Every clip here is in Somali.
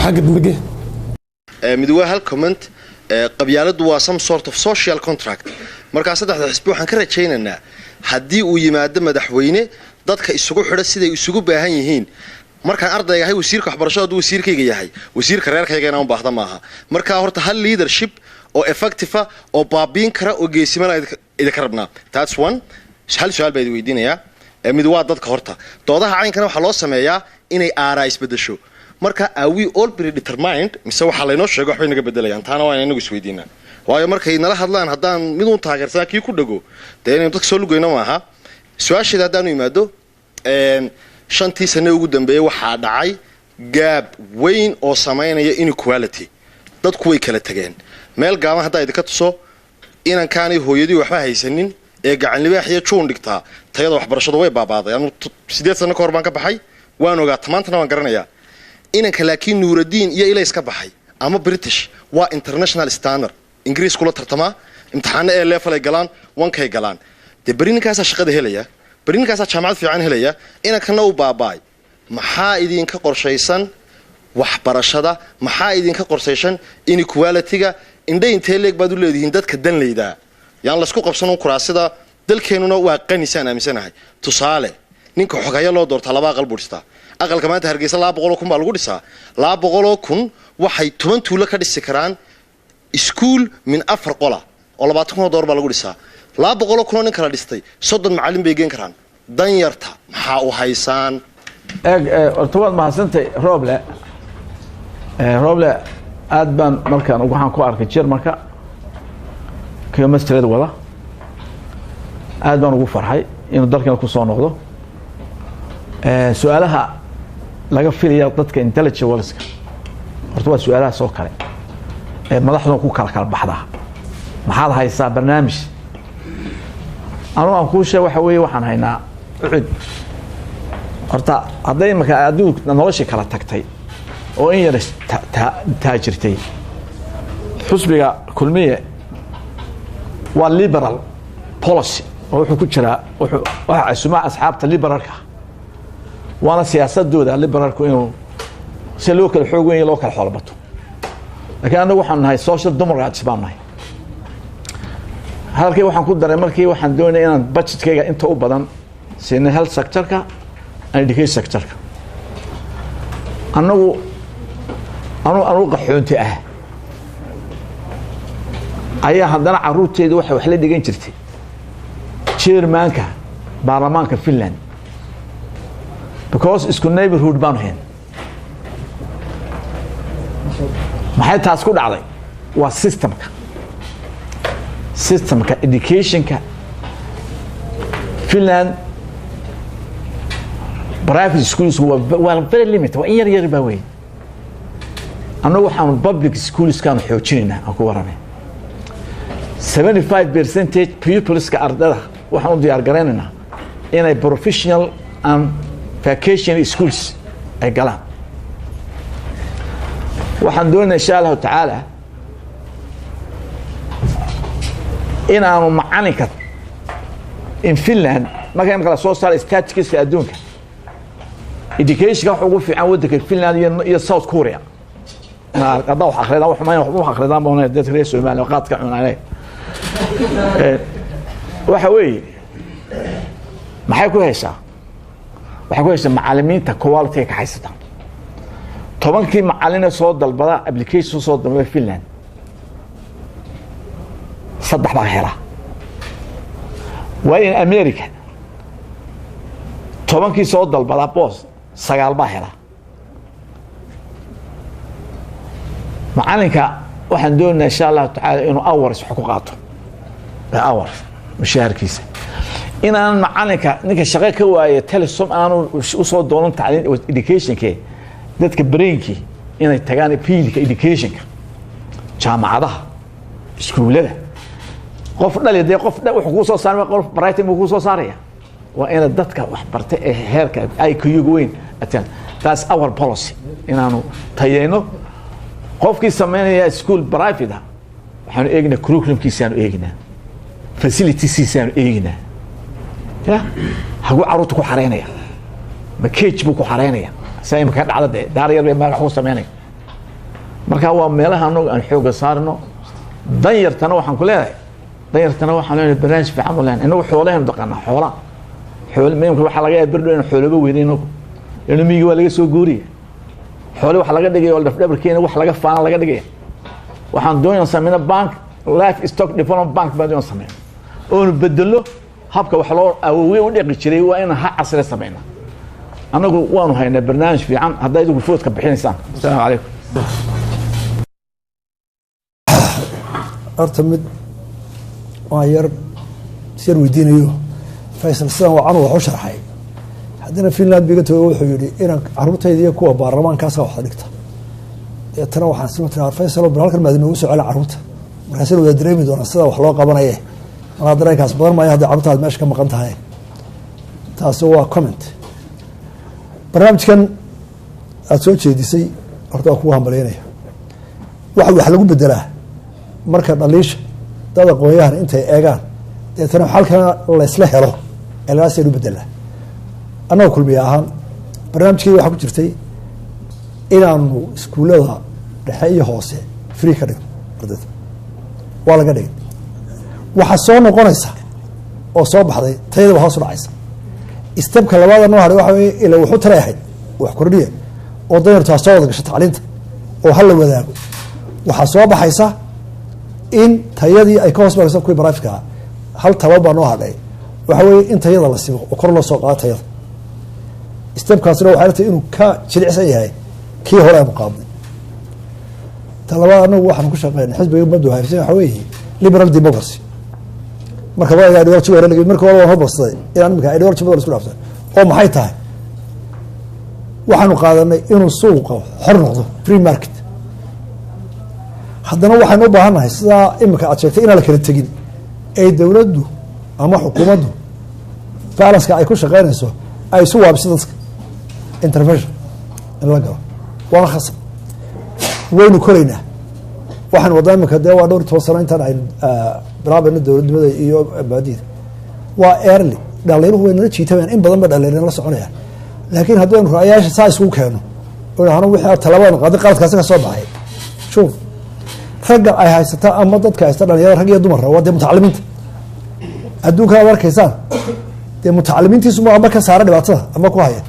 حاجة دمجة مدوها هالكومنت qabyaaladu waa some sort of social contract marka saddexda xisbi waxaan ka rajaynaynaa hadii uu yimaado madaxweyne dadka isugu xidha siday isugu baahan yihiin markaan ardayga ahay wasiirka waxbarashada wasiirkayga yahay wasiirka reerkayga inaan u baahdo maaha marka horta hal leadership oo effective oo baabiin kara oo geesiman idinka rabnaa that's one hal su'aal baan weydiinayaa mid waa dadka horta doodaha caynkana waxa loo sameeyaa inay aaraa isbedesho marka are we all predetermined mise waxa la inoo sheego wax inaga bedelayaan taana waa inagu isweydiinaa waayo markay nala hadlaan hadaan mid uu taageersan kii ku dhago inay dadka soo lugayna maaha su'aasheeda hadaan u imaado shantii sano ugu dambeeyay waxa dhacay gaab weyn oo sameynaya inequality dadku way kala tageen meel gaaban hadaa idinka tuso inaan kaanay hooyadii waxba haysanin ee gacan libaax iyo juun dhigtaa tayada waxbarashadu way baabaaday anu 8 sano ka hor baan ka baxay waan ogaa tamaantana waan garanayaa inanka laakiin nuuraddiin iyo ilays ka baxay ama British waa international standard Ingiriis kula tartama imtixaano ee level ay galaan wankay galaan de barininkaas shaqada helaya barininkaas jaamacad fiican helaya inankana u baabaay maxaa idinka qorshaysan waxbarashada maxaa idinka qorshaysan inequality-ga indhay intee leeg baad u leedihiin dadka danleyda yaan la isku qabsan kuraasida dalkeenuna waa qanisan aaminsanahay tusaale ninka xogaya loo doorta laba aqal buurista aqalka maanta Hargeysa 200,000 baa lagu dhisaa 200,000 waxay 10 tuulo ka dhisi karaan iskuul min 4 qola oo 20,000 baa lagu dhisaa 200,000 nin kala dhistay 30 macallin bay geen karaan dan yarta maxaa u haysaan ortawaad mahadsantahay Roble aad baan markaan waxaan ku arkay Jarmalka chemistry wada aad baan ugu farxay inuu dalkan ku soo noqdo su'aalaha laga filayo dadka intellectualska horta waa su'aalaha soo kale madaxdu ku kala baxda maxaad haysaa barnaamij aan ku sheegay waxa weeye waxaan haynaa cid horta haday marka adduunka nolosha kala tagtay oo in yar taajirtay xusbiga kulmiye waa liberal policy oo wuxuu ku jira waxa asuma asxaabta liberalka وانا سياسات دودا ليبرالكو انه سي لوكال خوغ وين لوكال خولبتو لكن انا waxaan nahay social democrats baan nahay halkii waxaan ku daray markii waxaan doonay inaan budgetkayga inta u badan sina health sector-ka and education sector-ka anagu qaxoonti ah ayaa haddana caruurteedu waxa wax la dhigan jirtay chairmanka baarlamaanka Finland because isku neighborhood baan hayn maxay taas ku dhacday waa systemka educationka Finland private schools were very limited waa yar baa weyn anagu waxaan public schools kan xoojinayna aan ku waramay 75% pupils ka ardada waxaan u diyaar gareynaynaa inay professional and vacation schools ay galaan waxaan doonaa insha Allah taala in aanu macalinka in Finland markaan kala soo saar statistics adduunka education waxa ugu fiican waddanka Finland iyo South Korea qada wax akhridaa wax akhridaa boona dadka reer Soomaaliya qaadka cunanay waxa weeye maxay ku haysaa waxa ku haysaa macallimiinta quality ka haysata tobankii macallin soo dalbada application soo dalbada Finland saddex baa hela waa in America tobankii soo dalbada boss sagaal baa hela macallinka waxaan doonaa insha Allah taala inuu hours wax ku qaato hours mushaharkiisa inaan macallinka ninka shaqo ka waayo telesom aanu u soo doonan tacliin educationke dadka brainki inay tagaan fiilka educationka jaamacadaha iskuulada qof dhaliday qof wax ku soo saaray qof brighton ku soo saaraya waa in dadka wax bartay ee heerka ay ku weyn ataan that's our policy inaanu tayeyno qofkii sameynaya school private waxaan eegnaa curriculumkiisa aan eegnaa facilities aan eegnaa ya hagu caruurta ku xareynaya ma cage buu ku xareynaya sayma ka dhacda daar yar ma wax u sameynay marka waa meelaha anagu aan xooga saarno danyartana waxaan ku leeyahay danyartana waxaan leeyahay barnaamij fiican u leeyahay inagu xoolaheenu dhaqanaa xoolo meemka waxaa laga yaabaa berdhow in xoolaba weynayno inuu miyiga waa laga soo guuriya xoolo waxa laga dhigay oo dhafdhabarkeena wax laga faana laga dhigay waxaan doonayna sameeyna bank life stock development bank baan doonayna sameeyna oo bedelo habka wax loo awoowe u dhaqi jiray waa in ha casri sameeyna anagu waanu haynaa barnaamij fiican hadday idu food ka bixinaysaan assalaamu calaykum horta mid waa yar sir weydiinayo Faisal sidaan waa anu wax u sharxay haddana Finland biga tago wuxuu yiri inaan carruurtayda iyo kuwa baarlamaankaas wax dhigta tana waxaan simataa Faisal oo halkan maadina ugu soo celi carruurta markaas uu dareemi doona sida wax loo qabanayo ana dareenkaas badan ma yahay carruurta meesha ka maqan tahay taas waa comment barnaamijkan aad soo jeedisay horta ku hambalyeynaya wax lagu bedelaa marka dhaliisha dad aqoonyahan intay eegaan deetana halkan la isla helo ilaas ay u bedelaa annagu kulmiye ahaan barnaamijkii waxa ku jirtay inaanu iskuulada dhexe iyo hoose free ka dhigno ardayda waa laga dhigay waxa soo noqonaysa oo soo baxday tayada hoos u dhacaysa stepka labaad noo haray waxa weeye ila wuxuu tareehay wax kordhiye oo danyarta soo wada gashay tacliinta oo hal la wadaago waxa soo baxaysa in tayadii ay ka hoos marayso kuwii baraafika hal tababar baa noo hadhay waxa weeye in tayada la sibo oo kor loo soo qaado tayada stepkaasina waxay rabtay inuu ka jilicsan yahay kii hore aan qaadnay talabaad anagu waxaan ku shaqeynay xisbiga ummaddu haysan waxa weeye liberal democracy marka waa ideology hore laga marka waa hormarsaday inaan marka ideology badan isku dhaafsan oo maxay tahay waxaanu qaadanay inuu suuqa xor noqdo free market haddana waxaan u baahanahay sidaa imika aad sheegtay inaan la kala tegin ay dowladdu ama xukuumaddu balanceka ay ku shaqeynayso ay isu waabiso dadka intervention in la galo waana khasab waynu koraynaa waxaan waddaa imika dee waa dhowr 10 sano intaan aynu bilaabayno dowladnimada iyo baadida waa early dhaliiruhu way nala jiitabeen in badan ba dhaliireen la soconayaan laakiin haddaynu ra'ayaasha saa isugu keeno oo wixii talabadan qaaday qaladkaasi ka soo baxay shuf ragga ay haysataa ama dadka haysta dhalinyarada rag iyo dumar waa dee mutacalimiinta adduunka aad arkaysaan dee mutacalimiintiisu ma ka saara dhibaatada ama ku haya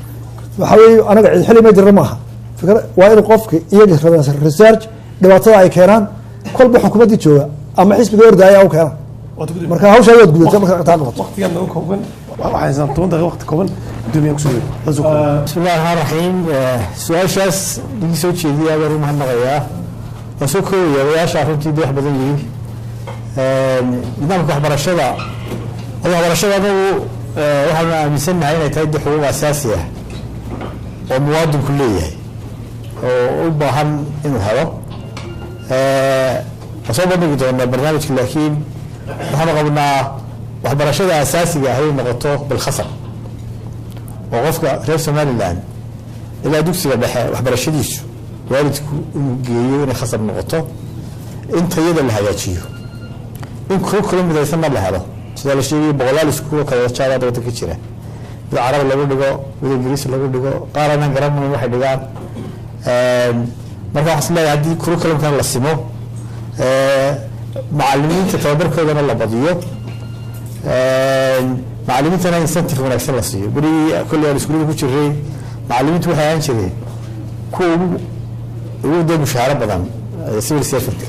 waxa weeye anaga cid xili ma jirna maaha fikra waa in qofka iyaga rabaan research dhibaatada ay keenaan kolba xukuumadii jooga ama xisbiga ordaya u keenaan marka hawsha ay gudubtay marka taa noqoto waqtigan lagu kooban waxaan toban daqiiqo waqti kooban dumiya ku soo bismillaahi raxiim su'aashaas idin soo jeediyay aad u mahadnaqayaa wasoo kooyay odayaasha runtii wax badan yihiin nidaamka waxbarashada anagu waxaan aaminsanahay inay tahay xuquuq asaasi ah oo muwaadinku leeyahay oo u baahan inuu helo soo bandhigi doonaa barnaamijka laakiin waxaanu qabnaa waxbarashada asaasiga ah inay noqoto bilkhasab oo qofka reer somaliland ilaa dugsiga dhexe waxbarashadiisu waalidku inuu geeyo inay khasab noqoto in tayada la hagaajiyo in kula midaysanna la helo sida la sheegay boqolaal iskuul kala jaamacad waddanka jira mid carabi lagu dhigo mid ingiriisi lagu dhigo qaar aan garanaynin waxay dhigaan marka waxaan leeyahay haddii curriculumkan la simo macallimiinta tababarkoodana la badiyo macallimiintana incentive wanaagsan la siiyo berigii kolley aan iskuulada ku jiray macallimiintu waxay ahaan jireen kuwa ugu dee mushaaro badan civil servant